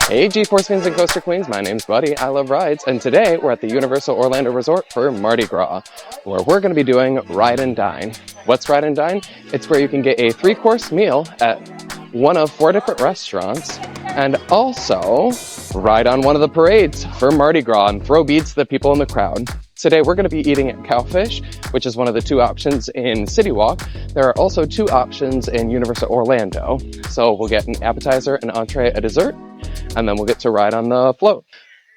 Hey G-Force Fiends and Coaster Queens, my name's Buddy, I love rides, and today we're at the Universal Orlando Resort for Mardi Gras, where we're going to be doing Ride and Dine. What's Ride and Dine? It's where you can get a 3-course meal at one of 4 different restaurants, and also ride on one of the parades for Mardi Gras and throw beads to the people in the crowd. Today we're going to be eating at Cowfish, which is one of the 2 options in City Walk. There are also 2 options in Universal Orlando. So we'll get an appetizer, an entree, a dessert, and then we'll get to ride on the float.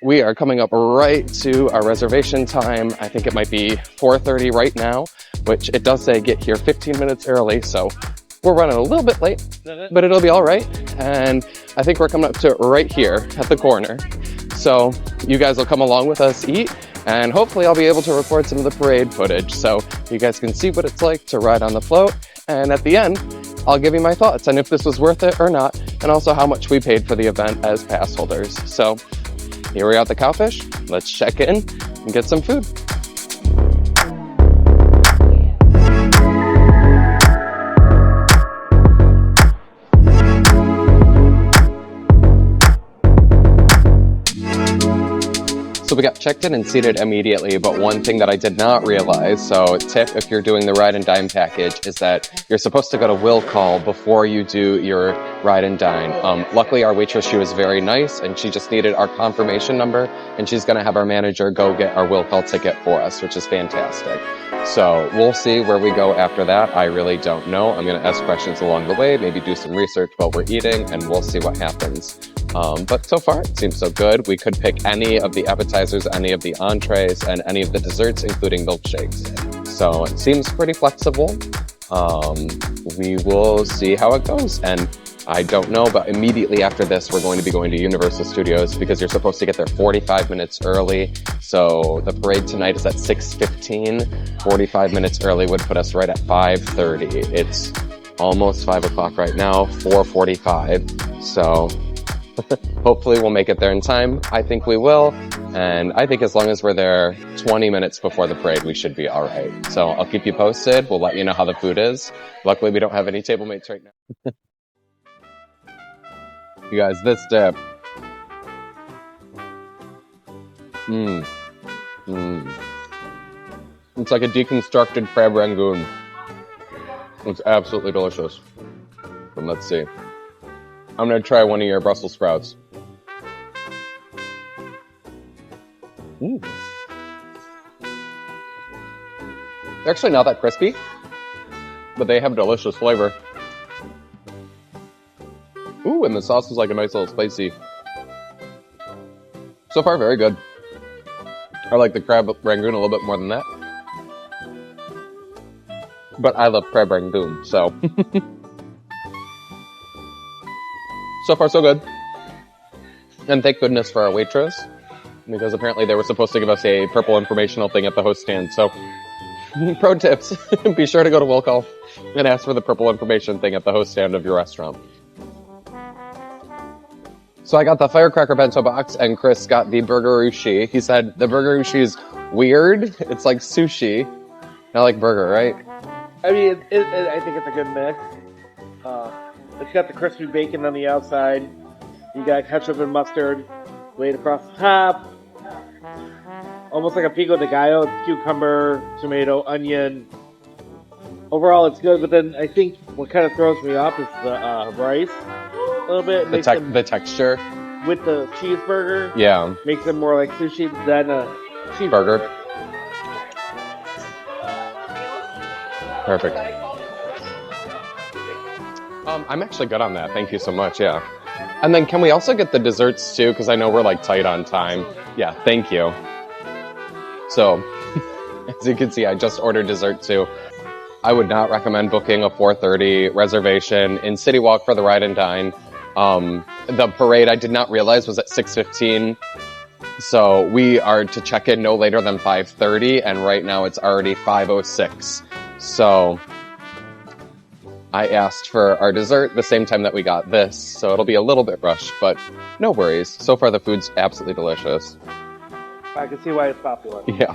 We are coming up right to our reservation time. I think it might be 4:30 right now, which it does say get here 15 minutes early, so we're running a little bit late, but it'll be all right. And I think we're coming up to it right here at the corner. So you guys will come along with us eat, and hopefully I'll be able to record some of the parade footage so you guys can see what it's like to ride on the float. And at the end, I'll give you my thoughts on if this was worth it or not, and also how much we paid for the event as pass holders. So here we are at the Cowfish. Let's check in and get some food. So we got checked in and seated immediately, but one thing that I did not realize, so tip if you're doing the Ride and Dine package, is that you're supposed to go to will call before you do your Ride and Dine. Luckily our waitress, she was very nice, and she just needed our confirmation number, and she's going to have our manager go get our will call ticket for us, which is fantastic. So we'll see where we go after that. I really don't know. I'm going to ask questions along the way, maybe do some research while we're eating, and we'll see what happens. But so far, it seems so good. We could pick any of the appetizers, any of the entrees, and any of the desserts, including milkshakes. So it seems pretty flexible. We will see how it goes. And I don't know, but immediately after this, we're going to be going to Universal Studios because you're supposed to get there 45 minutes early. So the parade tonight is at 6:15. 45 minutes early would put us right at 5:30. It's almost 5 o'clock right now, 4:45. So hopefully we'll make it there in time. I think we will. And I think as long as we're there 20 minutes before the parade, we should be all right. So I'll keep you posted. We'll let you know how the food is. Luckily, we don't have any table mates right now. You guys, this dip. It's like a deconstructed Crab Rangoon. It's absolutely delicious. And let's see. I'm going to try one of your Brussels sprouts. They're actually not that crispy, but they have delicious flavor. Ooh, and the sauce is like a nice little spicy. So far, very good. I like the Crab Rangoon a little bit more than that. But I love Crab Rangoon, so... So far, so good. And thank goodness for our waitress, because apparently they were supposed to give us a purple informational thing at the host stand. So, pro tips, be sure to go to will call and ask for the purple information thing at the host stand of your restaurant. So I got the firecracker bento box, and Chris got the Cheeseburgerushi. He said the Cheeseburgerushi is weird. It's like sushi, not like burger, right? I mean, I think it's a good mix. It's got the crispy bacon on the outside. You got ketchup and mustard laid across the top. Almost like a pico de gallo. It's cucumber, tomato, onion. Overall, it's good, but then I think what kind of throws me off is the rice a little bit. The texture. With the cheeseburger. Yeah. Makes it more like sushi than a cheeseburger. Perfect. I'm actually good on that. Thank you so much. Yeah. And then can we also get the desserts too? Because I know we're like tight on time. Yeah. Thank you. So, as you can see, I just ordered dessert too. I would not recommend booking a 4:30 reservation in City Walk for the Ride and Dine. The parade I did not realize was at 6:15. So we are to check in no later than 5:30, and right now it's already 5:06. So I asked for our dessert the same time that we got this, so it'll be a little bit rushed, but no worries. So far the food's absolutely delicious. I can see why it's popular. Yeah.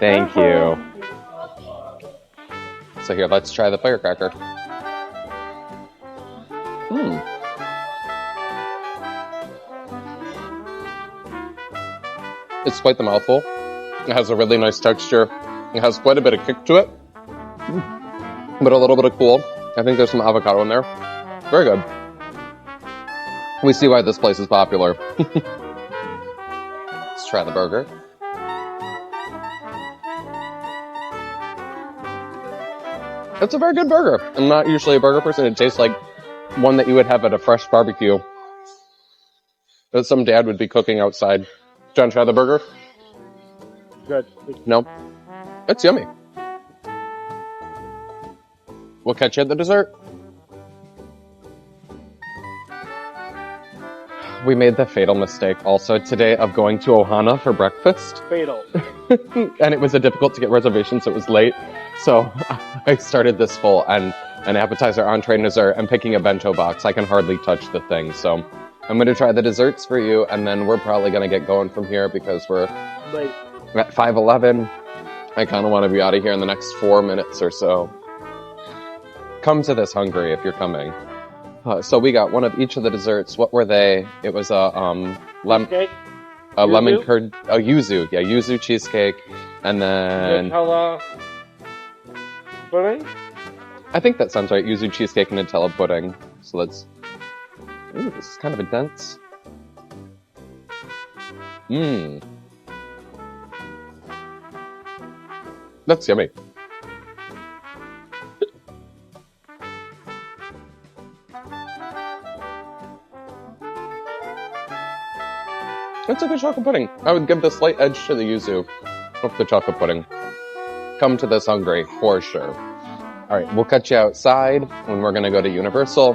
Thank you. So here, let's try the firecracker. It's quite the mouthful. It has a really nice texture. It has quite a bit of kick to it, but a little bit of cool. I think there's some avocado in there. Very good. We see why this place is popular. Let's try the burger. It's a very good burger. I'm not usually a burger person. It tastes like one that you would have at a fresh barbecue that some dad would be cooking outside. Do you want to try the burger? Good. No? It's yummy. We'll catch you at the dessert. We made the fatal mistake also today of going to Ohana for breakfast. Fatal. And it was difficult to get reservations, so it was late. So I started this full and an appetizer, entree, and dessert. I'm picking a bento box. I can hardly touch the thing. So I'm going to try the desserts for you, and then we're probably going to get going from here because we're Late. at 5:11. I kind of want to be out of here in the next 4 minutes or so. Come to this hungry if you're coming. So we got one of each of the desserts. What were they? It was a Cheesecake? lemon curd, yuzu. Yeah, yuzu cheesecake. And then Nutella pudding? I think that sounds right. Yuzu cheesecake and Nutella pudding. So let's... Ooh, this is kind of intense. Mmm. That's yummy. It's a good chocolate pudding. I would give the slight edge to the yuzu of the chocolate pudding. Come to this hungry, for sure. All right, we'll catch you outside when we're going to go to Universal,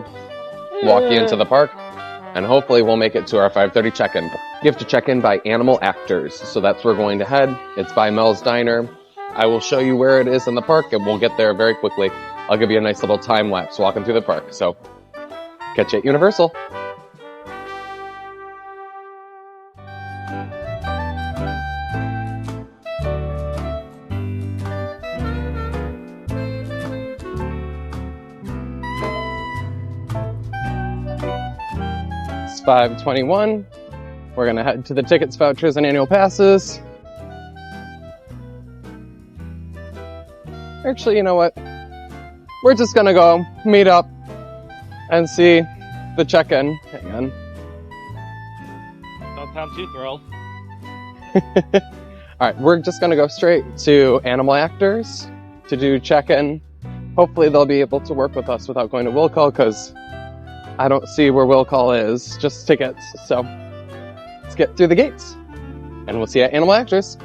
walk you into the park, and hopefully we'll make it to our 5:30 check-in. You have to check in by Animal Actors, so that's where we're going to head. It's by Mel's Diner. I will show you where it is in the park, and we'll get there very quickly. I'll give you a nice little time lapse walking through the park. So, catch you at Universal. It's 5:21. We're gonna head to the tickets, vouchers, and annual passes. Actually, you know what? We're just gonna go meet up and see the check-in. Hang on. Don't sound too thrilled. Alright, we're just gonna go straight to Animal Actors to do check-in. Hopefully they'll be able to work with us without going to will call, because I don't see where will call is, just tickets. So let's get through the gates and we'll see you at Animal Actors.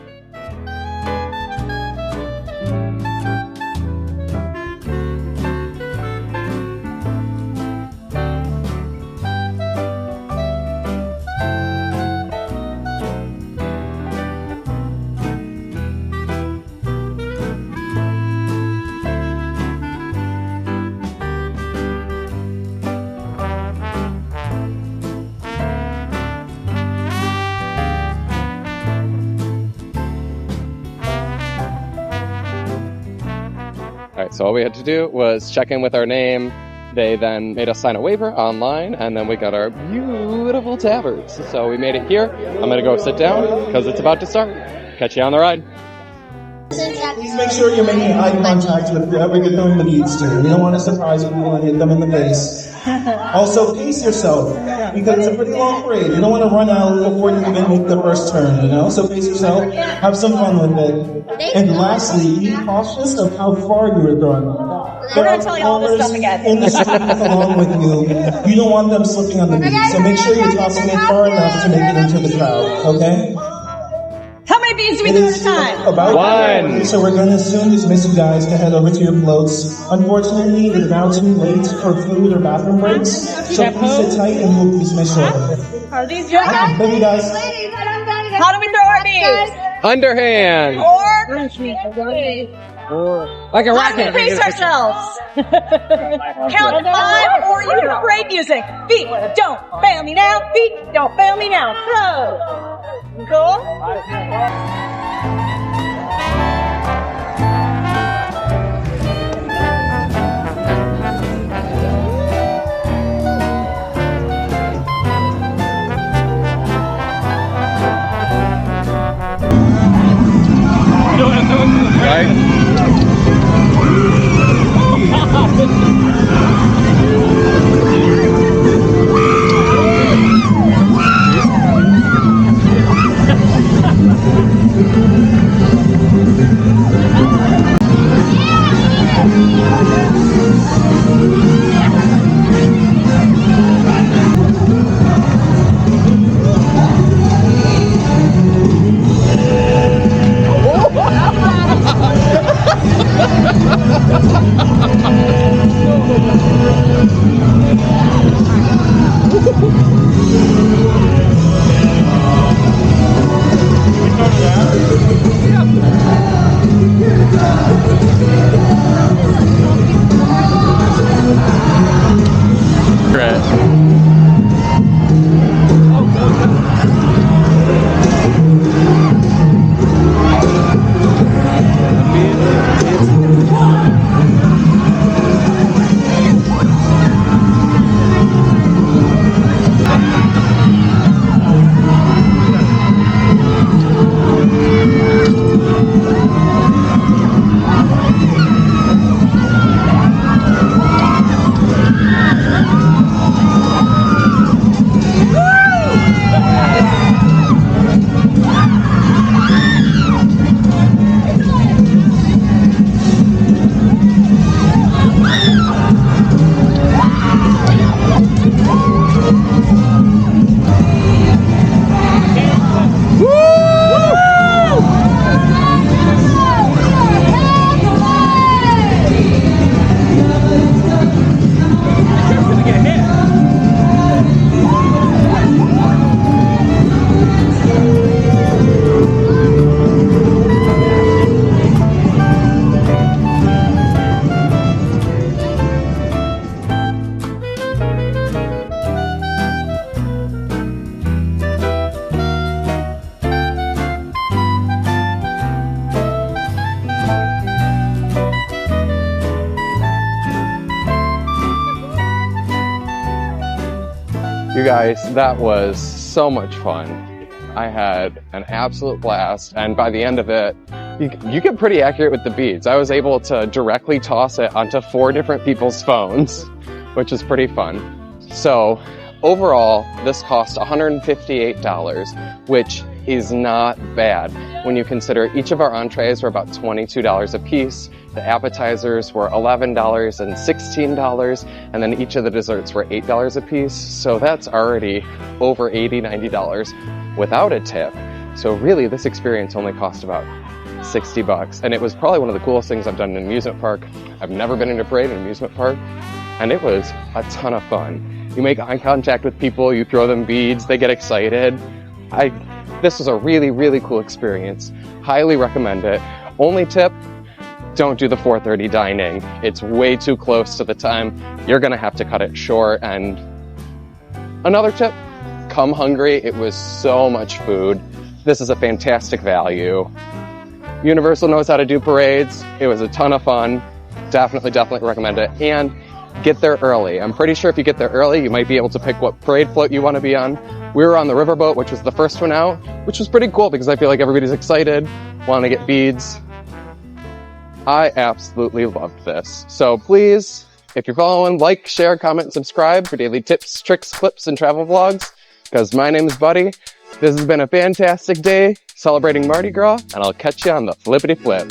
Alright, so all we had to do was check in with our name. They then made us sign a waiver online, and then we got our beautiful tabards. So we made it here. I'm gonna go sit down because it's about to start. Catch you on the ride. Please make sure you're making eye contact with whoever you're doing the beads to. You don't want to surprise people and hit them in the face. Also, pace yourself, because it's a pretty long parade. You don't want to run out before you even make the first turn, you know? So pace yourself, have some fun with it. And lastly, be cautious of how far you are throwing. We're going to tell you all this stuff again. In the street along with you, you don't want them slipping on the beads. So make sure you're tossing it far enough to make it into the crowd, okay? How many beads do we do at a time? About One. So we're going to soon dismiss you guys to head over to your floats. Unfortunately, it's now too late for food or bathroom breaks. So please sit tight and we'll dismiss shortly. Are these your guys? Thank you guys. How do we throw our beads? Underhand! Like a rocket. How do we pace ourselves? Count 5 or you hear parade music. Feet don't fail me now. Feet don't fail me now. Throw. Cool? You guys, that was so much fun. I had an absolute blast, and by the end of it, you get pretty accurate with the beads. I was able to directly toss it onto 4 different people's phones, which is pretty fun. So overall, this cost $158, which is not bad when you consider each of our entrees were about $22 a piece. The appetizers were $11 and $16, and then each of the desserts were $8 a piece. So that's already over $80, $90 without a tip. So really, this experience only cost about $60, and it was probably one of the coolest things I've done in an amusement park. I've never been in a parade in an amusement park, and it was a ton of fun. You make eye contact with people, you throw them beads, they get excited. This was a really, really cool experience. Highly recommend it. Only tip, don't do the 4:30 dining. It's way too close to the time. You're gonna have to cut it short. And another tip, come hungry. It was so much food. This is a fantastic value. Universal knows how to do parades. It was a ton of fun. Definitely recommend it. And get there early. I'm pretty sure if you get there early, you might be able to pick what parade float you want to be on. We were on the riverboat, which was the first one out, which was pretty cool because I feel like everybody's excited, want to get beads. I absolutely loved this. So please, if you're following, like, share, comment, and subscribe for daily tips, tricks, clips, and travel vlogs, because my name is Buddy. This has been a fantastic day celebrating Mardi Gras, and I'll catch you on the flippity flip.